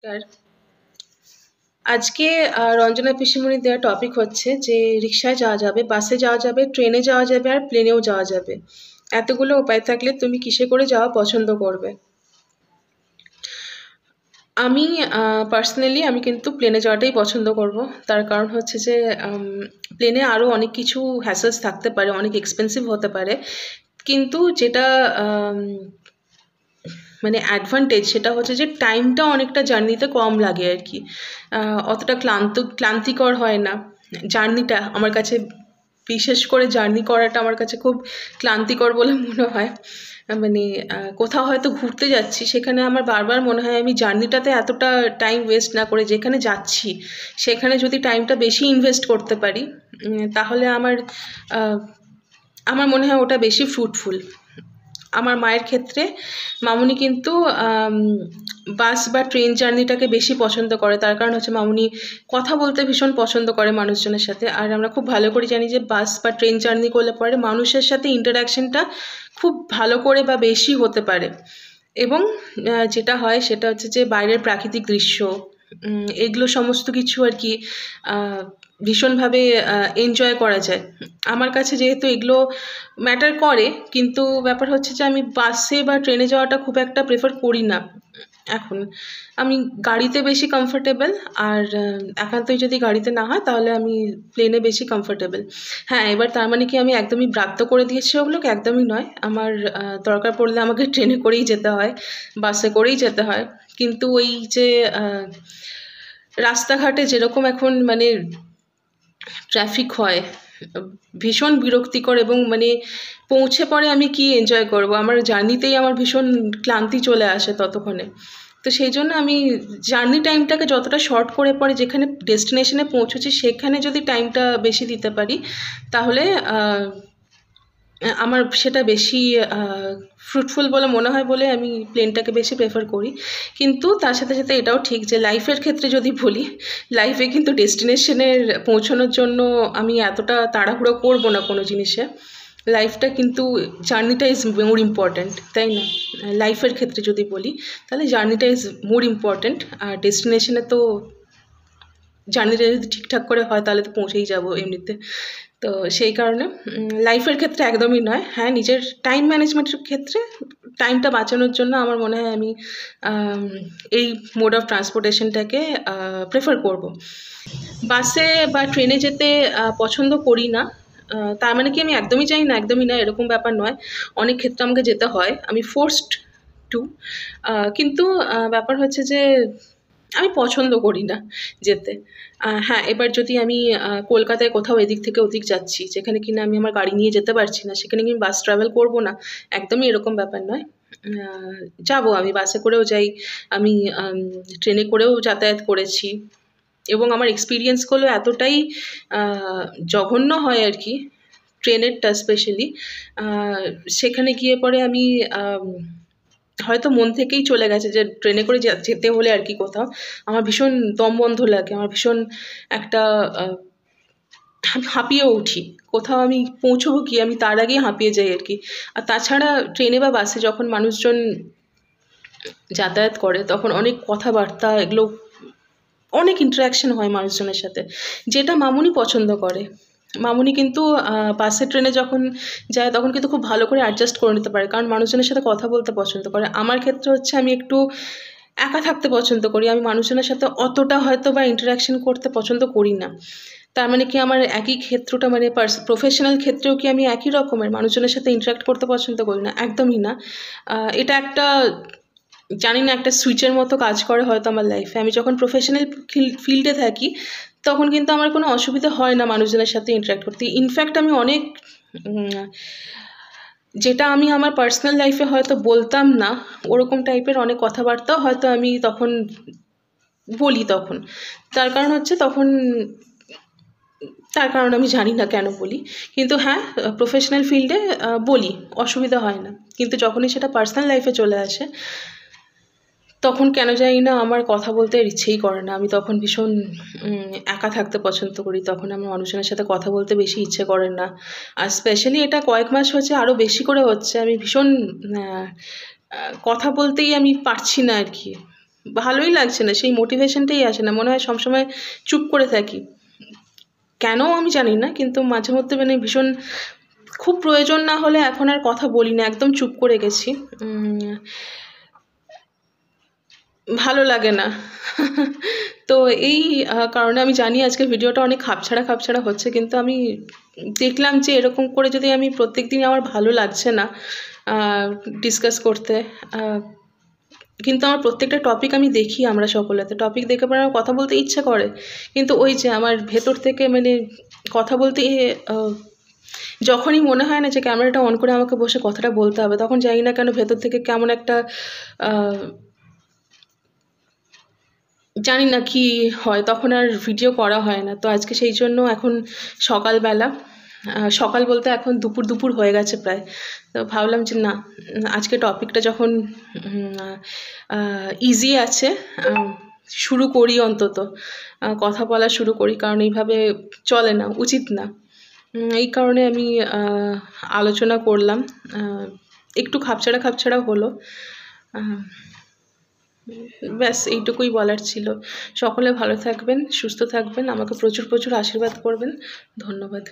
নমস্কার। আজকে রঞ্জনা পিসিমণির দেওয়া টপিক হচ্ছে যে রিক্সায় যাওয়া যাবে, বাসে যাওয়া যাবে, ট্রেনে যাওয়া যাবে আর প্লেনেও যাওয়া যাবে। এতগুলো উপায় থাকলে তুমি কিসে করে যাওয়া পছন্দ করবে? আমি পার্সোনালি আমি কিন্তু প্লেনে যাওয়াটাই পছন্দ করব। তার কারণ হচ্ছে যে প্লেনে আরও অনেক কিছু হ্যাসেলস থাকতে পারে, অনেক এক্সপেন্সিভ হতে পারে। কিন্তু যেটা মানে অ্যাডভান্টেজ সেটা হচ্ছে যে টাইমটা অনেকটা জার্নিতে কম লাগে আর কি। অতটা ক্লান্তিকর হয় না জার্নিটা আমার কাছে। বিশেষ করে জার্নি করাটা আমার কাছে খুব ক্লান্তিকর বলে মনে হয়। মানে কোথাও হয়তো ঘুরতে যাচ্ছি, সেখানে আমার বারবার মনে হয় আমি জার্নিটাতে এতটা টাইম ওয়েস্ট না করে যেখানে যাচ্ছি সেখানে যদি টাইমটা বেশি ইনভেস্ট করতে পারি, তাহলে আমার মনে হয় ওটা বেশি ফ্রুটফুল। আমার মায়ের ক্ষেত্রে মামুনি কিন্তু বাস বা ট্রেন জার্নিটাকে বেশি পছন্দ করে। তার কারণ হচ্ছে মামুনি কথা বলতে ভীষণ পছন্দ করে মানুষজনের সাথে। আর আমরা খুব ভালো করে জানি যে বাস বা ট্রেন জার্নি করলে পরে মানুষের সাথে ইন্টারাকশনটা খুব ভালো করে বা বেশি হতে পারে। এবং যেটা হয় সেটা হচ্ছে যে বাইরের প্রাকৃতিক দৃশ্য, এগুলো সমস্ত কিছু আর কি ভীষণভাবে এনজয় করা যায়। আমার কাছে যেহেতু এগুলো ম্যাটার করে, কিন্তু ব্যাপার হচ্ছে যে আমি বাসে বা ট্রেনে যাওয়াটা খুব একটা প্রেফার করি না এখন। আমি গাড়িতে বেশি কমফোর্টেবল, আর একান্তই যদি গাড়িতে না হয় তাহলে আমি প্লেনে বেশি কমফোর্টেবল। হ্যাঁ, এবার তার মানে কি আমি একদমই ব্রাত্য করে দিয়েছি ওগুলোকে? একদমই নয়। আমার দরকার পড়লে আমাকে ট্রেনে করেই যেতে হয়, বাসে করেই যেতে হয়। কিন্তু ওই যে রাস্তাঘাটে যেরকম এখন মানে ট্রাফিক হয়, ভীষণ বিরক্তিকর। এবং মানে পৌঁছে পরে আমি কি এনজয় করব? আমার জার্নিতেই আমার ভীষণ ক্লান্তি চলে আসে ততক্ষণে। তো সেই জন্য আমি জার্নি টাইমটাকে যতটা শর্ট করে পরে যেখানে ডেস্টিনেশনে পৌঁছেছি সেখানে যদি টাইমটা বেশি দিতে পারি, তাহলে আমার সেটা বেশি ফ্রুটফুল বলে মনে হয় বলে আমি প্লেনটাকে বেশি প্রেফার করি। কিন্তু তার সাথে সাথে এটাও ঠিক যে লাইফের ক্ষেত্রে যদি বলি, লাইফে কিন্তু ডেস্টিনেশনের পৌঁছানোর জন্য আমি এতটা তাড়াহুড়ো করবো না কোনো জিনিসে। লাইফটা কিন্তু জার্নিটা ইজ মোর ইম্পর্ট্যান্ট, তাই না? লাইফের ক্ষেত্রে যদি বলি তাহলে জার্নিটা ইজ মোর ইম্পর্ট্যান্ট। আর ডেস্টিনেশনে তো জার্নিটা যদি ঠিকঠাক করে হয় তাহলে তো পৌঁছেই যাবো এমনিতে। তো সেই কারণে লাইফের ক্ষেত্রে একদমই নয়। হ্যাঁ, নিজের টাইম ম্যানেজমেন্টের ক্ষেত্রে টাইমটা বাঁচানোর জন্য আমার মনে হয় আমি এই মোড অফ ট্রান্সপোর্টেশনটাকে প্রেফার করব। বাসে বা ট্রেনে যেতে পছন্দ করি না, তার মানে কি আমি একদমই চাই না? একদমই না, এরকম ব্যাপার নয়। অনেক ক্ষেত্রে আমাকে যেতে হয়, আমি ফোর্সড টু। কিন্তু ব্যাপার হচ্ছে যে আমি পছন্দ করি না যেতে। হ্যাঁ, এবার যদি আমি কলকাতায় কোথাও এদিক থেকে ওদিক যাচ্ছি, যেখানে কিনা আমি আমার গাড়ি নিয়ে যেতে পারছি না, সেখানে কি আমি বাস ট্রাভেল করবো না? একদমই এরকম ব্যাপার নয়। যাবো, আমি বাসে করেও যাই, আমি ট্রেনে করেও যাতায়াত করেছি। এবং আমার এক্সপিরিয়েন্সগুলো এতটাই জঘন্য হয় আর কি, ট্রেনেরটা স্পেশালি। সেখানে গিয়ে পরে আমি হয়তো মন থেকেই চলে গেছে যে ট্রেনে করে যেতে হলে আর কি কোথাও আমার ভীষণ দম বন্ধ লাগে, আমার ভীষণ একটা আমি হাঁপিয়ে উঠি। কোথাও আমি পৌঁছবো কি আমি তার আগেই হাঁপিয়ে যাই আর কি। আর তাছাড়া ট্রেনে বা বাসে যখন মানুষজন যাতায়াত করে তখন অনেক কথাবার্তা, এগুলো অনেক ইন্টারাকশন হয় মানুষজনের সাথে, যেটা মামুনি পছন্দ করে। মামুনি কিন্তু বাসে ট্রেনে যখন যায় তখন কিন্তু খুব ভালো করে অ্যাডজাস্ট করে নিতে পারে, কারণ মানুষজনের সাথে কথা বলতে পছন্দ করে। আমার ক্ষেত্রে হচ্ছে আমি একটু একা থাকতে পছন্দ করি, আমি মানুষজনের সাথে অতটা হয়তো বা ইন্টারাকশন করতে পছন্দ করি না। তার মানে কি আমার একই ক্ষেত্রটা মানে প্রফেশনাল ক্ষেত্রেও কি আমি একই রকমের মানুষজনের সাথে ইন্টারাক্ট করতে পছন্দ করি না? একদমই না। এটা একটা জানি না, একটা সুইচের মতো কাজ করে হয়তো আমার লাইফে। আমি যখন প্রফেশনাল ফিল্ডে থাকি তখন কিন্তু আমার কোনো অসুবিধা হয় না মানুষজনের সাথে ইন্টারাক্ট করতে। ইনফ্যাক্ট আমি অনেক যেটা আমি আমার পার্সোনাল লাইফে হয়তো বলতাম না, ওরকম টাইপের অনেক কথাবার্তাও হয়তো আমি তখন বলি তখন। তার কারণ হচ্ছে তখন তার কারণ আমি জানি না কেন বলি, কিন্তু হ্যাঁ, প্রফেশনাল ফিল্ডে বলি, অসুবিধা হয় না। কিন্তু যখনই সেটা পার্সোনাল লাইফে চলে আসে তখন কেন জানি না আমার কথা বলতে ইচ্ছেই করে না। আমি তখন ভীষণ একা থাকতে পছন্দ করি, তখন আমার মানুষজনের সাথে কথা বলতে বেশি ইচ্ছে করে না। আর স্পেশালি এটা কয়েক মাস হচ্ছে আরও বেশি করে হচ্ছে, আমি ভীষণ কথা বলতেই আমি পারছি না আর কি। ভালোই লাগছে না, সেই মোটিভেশনটাই আসে না, মনে হয় সবসময় চুপ করে থাকি, কেন আমি জানি না, কিন্তু মাঝে মধ্যে মানে ভীষণ খুব প্রয়োজন না হলে এখন আর কথা বলি না, একদম চুপ করে গেছি। ভালো লাগে না। তো এই কারণে আমি জানি আজকের ভিডিওটা অনেক খাপছাড়া হচ্ছে, কিন্তু আমি দেখলাম যে এরকম করে যদি আমি প্রত্যেকদিন, আমার ভালো লাগছে না ডিসকাস করতে, কিন্তু আমার প্রত্যেকটা টপিক আমি দেখি, আমরা সকলেতে টপিক দেখে পরে আমার কথা বলতে ইচ্ছা করে, কিন্তু ওই যে আমার ভেতর থেকে মানে কথা বলতে যখনই মনে হয় না যে ক্যামেরাটা অন করে আমাকে বসে কথাটা বলতে হবে, তখন জানি না কেন ভেতর থেকে কেমন একটা জানি না কি হয়, তখন আর ভিডিও করা হয় না। তো আজকে সেই জন্য এখন সকালবেলা, সকাল বলতে এখন দুপুর হয়ে গেছে প্রায়, তো ভাবলাম যে না, আজকে টপিকটা যখন ইজি আছে, শুরু করি, অন্তত কথা বলা শুরু করি, কারণ এইভাবে চলে না, উচিত না। এই কারণে আমি আলোচনা করলাম, একটু খাপছাড়া হলো, ব্যাস এইটুকুই বলার ছিল। সকলে ভালো থাকবেন, সুস্থ থাকবেন, আমাকে প্রচুর আশীর্বাদ করবেন। ধন্যবাদ।